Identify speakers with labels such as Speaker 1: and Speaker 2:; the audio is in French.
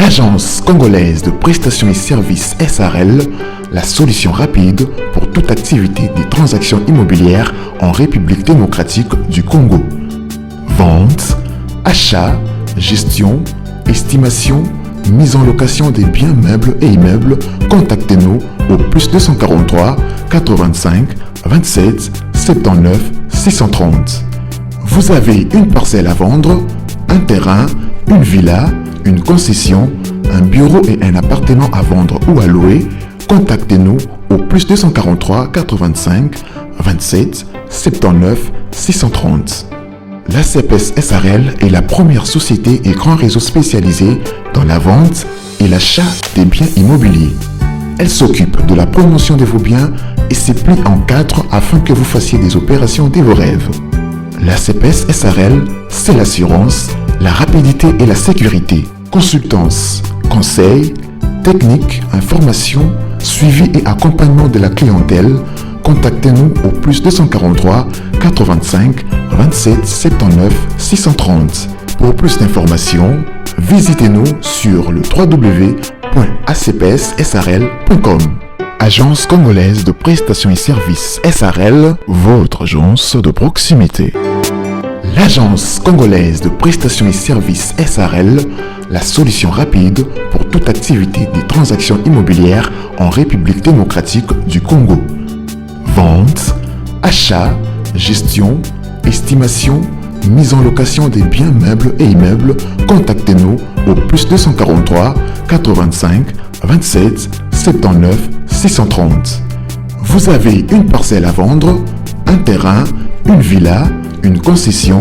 Speaker 1: L'Agence congolaise de prestations et services SARL, la solution rapide pour toute activité des transactions immobilières en République démocratique du Congo. Vente, achat, gestion, estimation, mise en location des biens meubles et immeubles, contactez-nous au +243 85 27 79 630. Vous avez une parcelle à vendre, un terrain, une villa, une concession, un bureau et un appartement à vendre ou à louer, contactez-nous au +243 85 27 79 630. L'ACPS SARL est la première société et grand réseau spécialisé dans la vente et l'achat des biens immobiliers. Elle s'occupe de la promotion de vos biens et se plie en 4 afin que vous fassiez des opérations de vos rêves. L'ACPS SARL, c'est l'assurance, la rapidité et la sécurité. Consultance, conseils, techniques, informations, suivi et accompagnement de la clientèle. Contactez-nous au +243 85 27 79 630. Pour plus d'informations, visitez-nous sur le www.acpssarl.com. Agence congolaise de prestations et services SARL, votre agence de proximité. L'Agence congolaise de prestations et services SARL, la solution rapide pour toute activité des transactions immobilières en République démocratique du Congo. Vente, achat, gestion, estimation, mise en location des biens meubles et immeubles, contactez-nous au +243 85 27 79 630. Vous avez une parcelle à vendre, un terrain, une villa, une concession,